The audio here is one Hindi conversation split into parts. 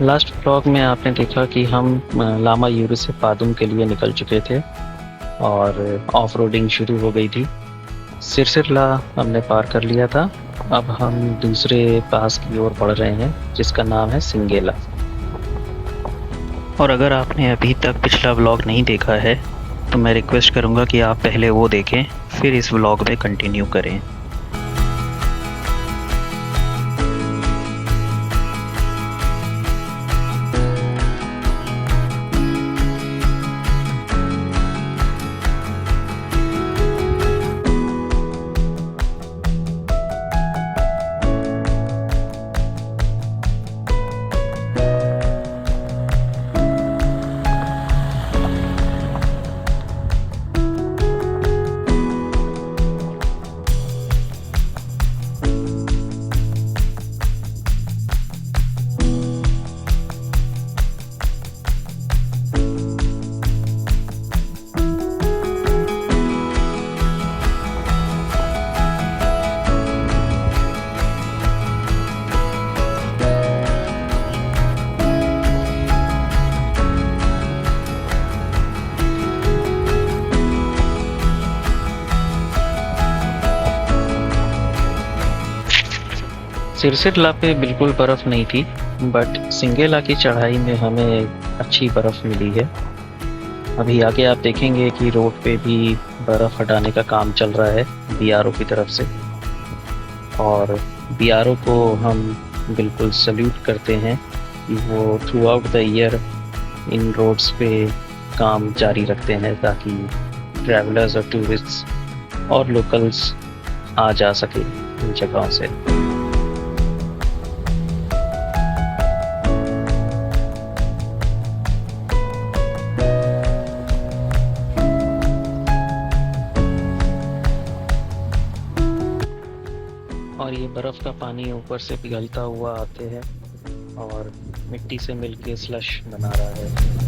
लास्ट व्लॉग में आपने देखा कि हम लामा यूरी से पादुम के लिए निकल चुके थे और ऑफ रोडिंग शुरू हो गई थी। सिरसिरला हमने पार कर लिया था। अब हम दूसरे पास की ओर बढ़ रहे हैं जिसका नाम है सिंगेला। और अगर आपने अभी तक पिछला व्लॉग नहीं देखा है तो मैं रिक्वेस्ट करूँगा कि आप पहले वो देखें, फिर इस व्लॉग में कंटिन्यू करें। सिरसिरला पे बिल्कुल बर्फ़ नहीं थी, बट सिंगेला की चढ़ाई में हमें अच्छी बर्फ़ मिली है। अभी आगे आप देखेंगे कि रोड पे भी बर्फ़ हटाने का काम चल रहा है बीआरओ की तरफ से, और बीआरओ को हम बिल्कुल सल्यूट करते हैं कि वो थ्रू आउट द ईयर इन रोड्स पे काम जारी रखते हैं ताकि ट्रैवलर्स और टूरिस्ट्स और लोकल्स आ जा सके इन जगहों से। और ये बर्फ़ का पानी ऊपर से पिघलता हुआ आते हैं और मिट्टी से मिलके स्लश बना रहा है।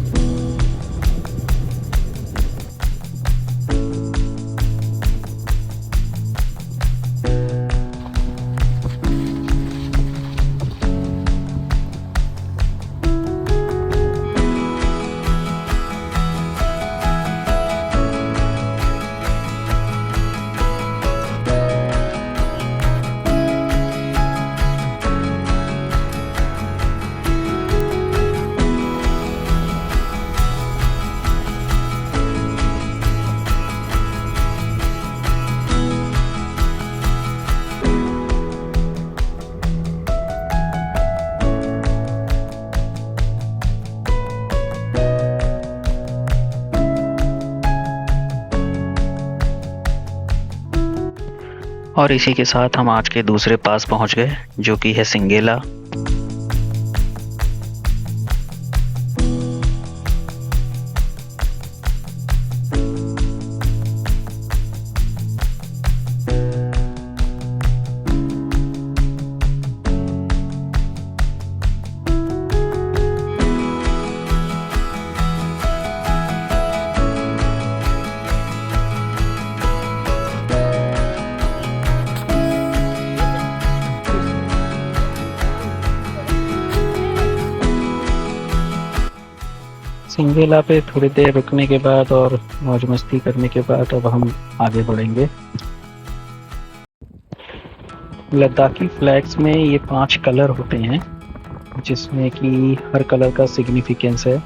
और इसी के साथ हम आज के दूसरे पास पहुंच गए, जो कि है सिंगेला। सिंगेला पे थोड़ी देर रुकने के बाद और मौज मस्ती करने के बाद अब हम आगे बढ़ेंगे। लद्दाखी फ्लैग्स में ये 5 कलर होते हैं, जिसमें कि हर कलर का सिग्निफिकेंस है।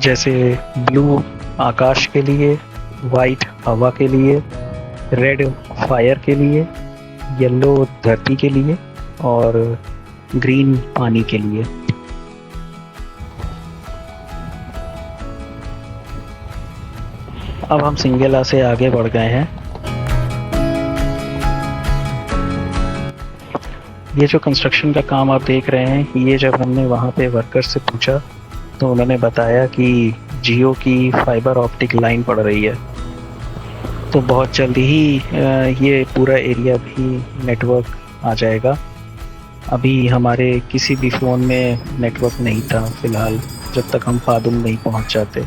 जैसे ब्लू आकाश के लिए, वाइट हवा के लिए, रेड फायर के लिए, येलो धरती के लिए और ग्रीन पानी के लिए। अब हम सिंगेला से आगे बढ़ गए हैं। ये जो कंस्ट्रक्शन का काम आप देख रहे हैं, ये जब हमने वहाँ पे वर्कर्स से पूछा तो उन्होंने बताया कि जियो की फाइबर ऑप्टिक लाइन पड़ रही है, तो बहुत जल्दी ही ये पूरा एरिया भी नेटवर्क आ जाएगा। अभी हमारे किसी भी फ़ोन में नेटवर्क नहीं था फ़िलहाल, जब तक हम पादुम नहीं पहुँच जाते।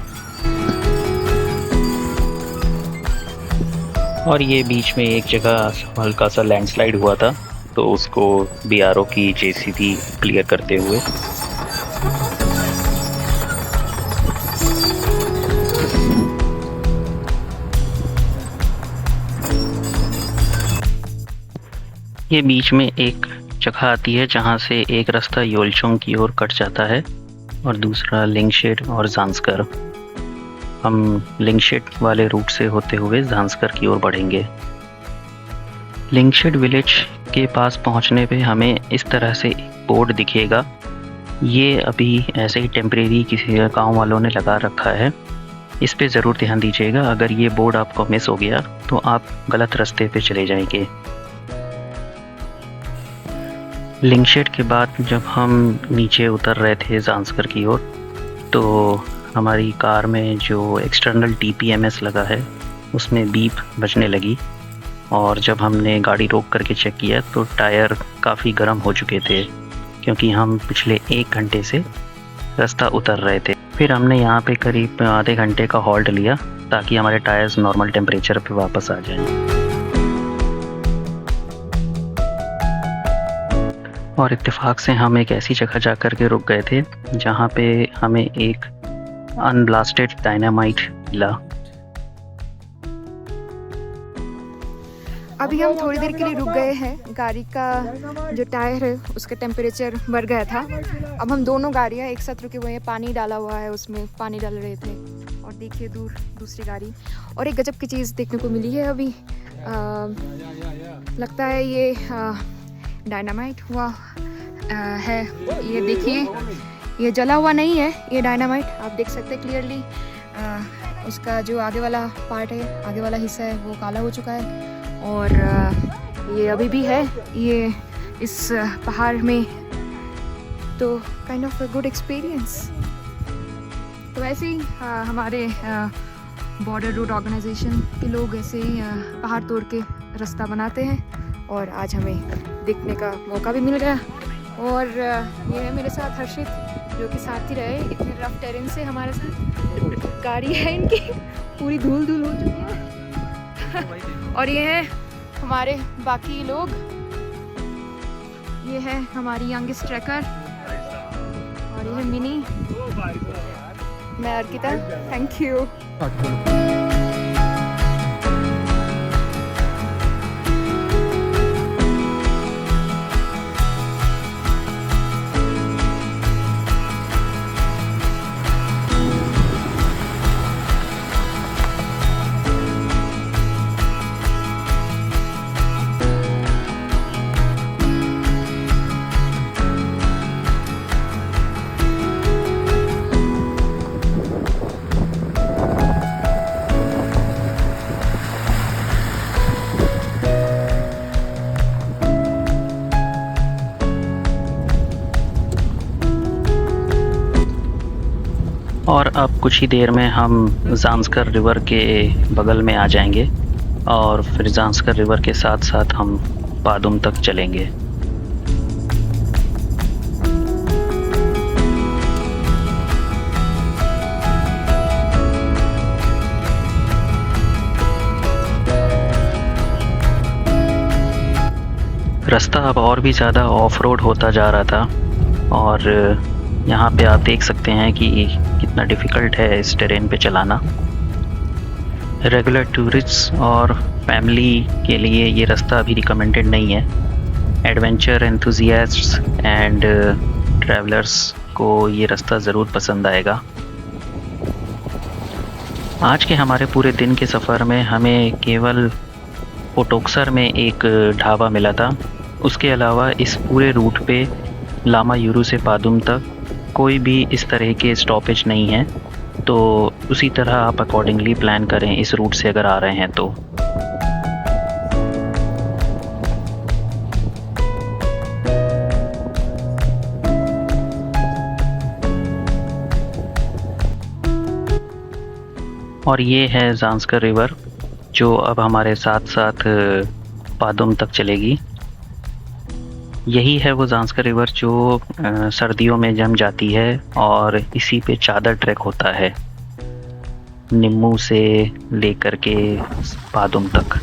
और ये बीच में एक जगह हल्का सा लैंडस्लाइड हुआ था, तो उसको बीआरओ की जेसीबी क्लियर करते हुए ये बीच में एक जगह आती है जहाँ से एक रास्ता योलचोंग की ओर कट जाता है और दूसरा लिंगशेड और ज़ांस्कर। हम लिंगशेड वाले रूट से होते हुए ज़ांस्कर की ओर बढ़ेंगे। लिंगशेड विलेज के पास पहुँचने पे हमें इस तरह से एक बोर्ड दिखेगा। ये अभी ऐसे ही टेम्परेरी किसी गाँव वालों ने लगा रखा है। इस पे ज़रूर ध्यान दीजिएगा, अगर ये बोर्ड आपको मिस हो गया तो आप गलत रास्ते पे चले जाएंगे। लिंगशेड के बाद जब हम नीचे उतर रहे थे ज़ांस्कर की ओर, तो हमारी कार में जो एक्सटर्नल TPMS लगा है उसमें बीप बजने लगी और जब हमने गाड़ी रोक करके चेक किया तो टायर काफ़ी गर्म हो चुके थे, क्योंकि हम पिछले 1 घंटे से रास्ता उतर रहे थे। फिर हमने यहाँ पे करीब आधे घंटे का हॉल्ट लिया ताकि हमारे टायर्स नॉर्मल टेम्परेचर पे वापस आ जाएं। और इत्तेफाक से हम एक ऐसी जगह जा कर के रुक गए थे जहाँ पे हमें एक अनब्लास्टेड डायनामाइट मिला। अभी हम थोड़ी देर के लिए रुक गए हैं। गाड़ी का जो टायर है उसका टेम्परेचर बढ़ गया था। अब हम दोनों गाड़ियाँ एक साथ रुके हुए हैं। पानी डाला हुआ है, उसमें पानी डाल रहे थे और देखिए दूर दूसरी गाड़ी। और एक गजब की चीज़ देखने को मिली है अभी। लगता है ये डायनामाइट हुआ है। ये देखिए, ये जला हुआ नहीं है, ये डायनामाइट आप देख सकते हैं क्लियरली। उसका जो आगे वाला पार्ट है, आगे वाला हिस्सा है, वो काला हो चुका है और ये अभी भी है ये इस पहाड़ में। तो kind of a good experience. तो ऐसे ही हमारे बॉर्डर रोड ऑर्गेनाइजेशन के लोग ऐसे ही पहाड़ तोड़ के रास्ता बनाते हैं और आज हमें देखने का मौका भी मिल गया। और ये है मेरे साथ हर्षित, जो कि साथ ही रहे इतने रफ टेरेन से हमारे साथ। गाड़ी है इनकी पूरी धूल धूल हो चुकी है। और ये है हमारे बाकी लोग। ये है हमारी यंगेस्ट ट्रैकर और ये है मिनी। मैं अर्पिता, थैंक यू। और अब कुछ ही देर में हम ज़ांस्कर रिवर के बगल में आ जाएंगे और फिर ज़ांस्कर रिवर के साथ साथ हम पादुम तक चलेंगे। रास्ता अब और भी ज़्यादा ऑफ रोड होता जा रहा था और यहाँ पे आप देख सकते हैं कि कितना डिफ़िकल्ट है इस टेरेन पे चलाना। रेगुलर टूरिस्ट और फैमिली के लिए ये रास्ता अभी रिकमेंडेड नहीं है। एडवेंचर एंथुजियास्ट्स एंड ट्रैवलर्स को ये रास्ता ज़रूर पसंद आएगा। आज के हमारे पूरे दिन के सफ़र में हमें केवल पोटोक्सर में एक ढाबा मिला था। उसके अलावा इस पूरे रूट पे लामा यूरू से पादुम तक कोई भी इस तरह के स्टॉपेज नहीं है। तो उसी तरह आप अकॉर्डिंगली प्लान करें इस रूट से अगर आ रहे हैं तो। और ये है ज़ांस्कर रिवर जो अब हमारे साथ साथ पादुम तक चलेगी। यही है वो ज़ांस्कर रिवर जो सर्दियों में जम जाती है और इसी पे चादर ट्रैक होता है निम्मू से लेकर के पादुम तक।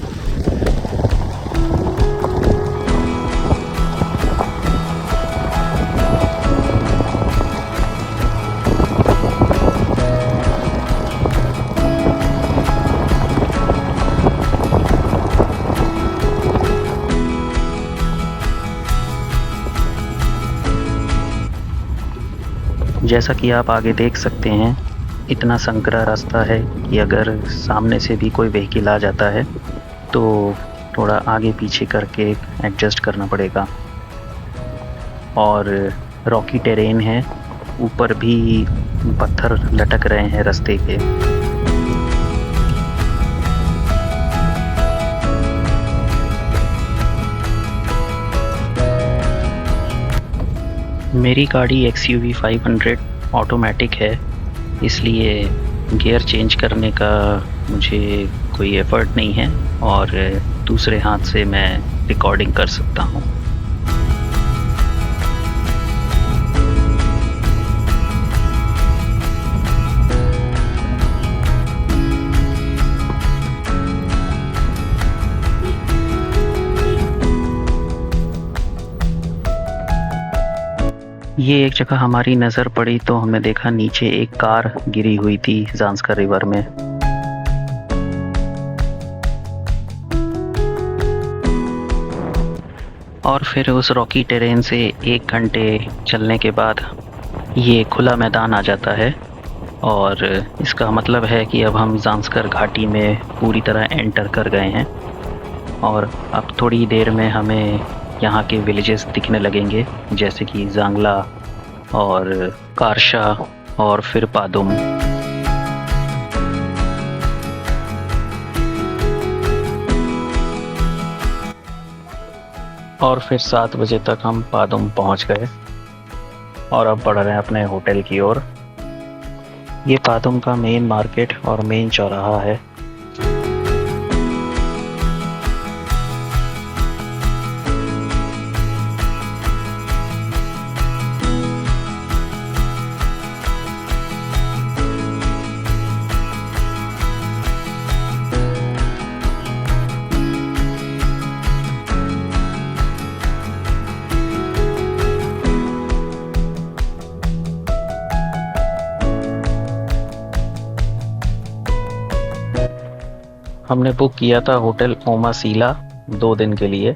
जैसा कि आप आगे देख सकते हैं, इतना संकरा रास्ता है कि अगर सामने से भी कोई व्हीकल आ जाता है तो थोड़ा आगे पीछे करके एडजस्ट करना पड़ेगा। और रॉकी टेरेन है, ऊपर भी पत्थर लटक रहे हैं रास्ते के। मेरी गाड़ी XUV 500 ऑटोमेटिक है, इसलिए गियर चेंज करने का मुझे कोई एफर्ट नहीं है और दूसरे हाथ से मैं रिकॉर्डिंग कर सकता हूँ। ये एक जगह हमारी नज़र पड़ी तो हमने देखा नीचे एक कार गिरी हुई थी ज़ांस्कर रिवर में। और फिर उस रॉकी टेरेन से 1 घंटे चलने के बाद ये खुला मैदान आ जाता है और इसका मतलब है कि अब हम ज़ांस्कर घाटी में पूरी तरह एंटर कर गए हैं और अब थोड़ी देर में हमें यहाँ के विलेजेस दिखने लगेंगे, जैसे कि जांगला और कारशा और फिर पादुम। और फिर 7 बजे तक हम पादुम पहुँच गए और अब बढ़ रहे हैं अपने होटल की ओर। ये पादुम का मेन मार्केट और मेन चौराहा है। हमने बुक किया था होटल ओमासीला 2 दिन के लिए।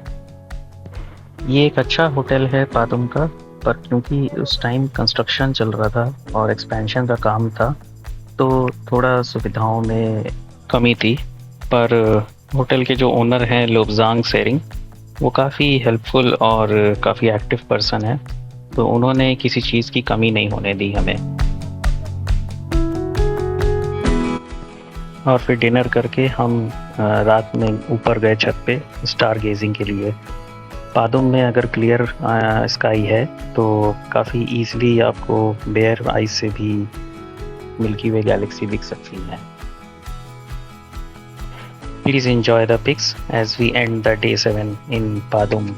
ये एक अच्छा होटल है पादुम का, पर क्योंकि उस टाइम कंस्ट्रक्शन चल रहा था और एक्सपेंशन का काम था तो थोड़ा सुविधाओं में कमी थी। पर होटल के जो ओनर हैं लोबजांग सेरिंग, वो काफ़ी हेल्पफुल और काफ़ी एक्टिव पर्सन है, तो उन्होंने किसी चीज़ की कमी नहीं होने दी हमें। और फिर डिनर करके हम रात में ऊपर गए छत पे स्टार गेजिंग के लिए। पादुम में अगर क्लियर स्काई है तो काफ़ी ईजिली आपको बेयर आइज से भी मिल्की वे गैलेक्सी दिख सकती है। Please enjoy the pics as we end the day 7 in Padum.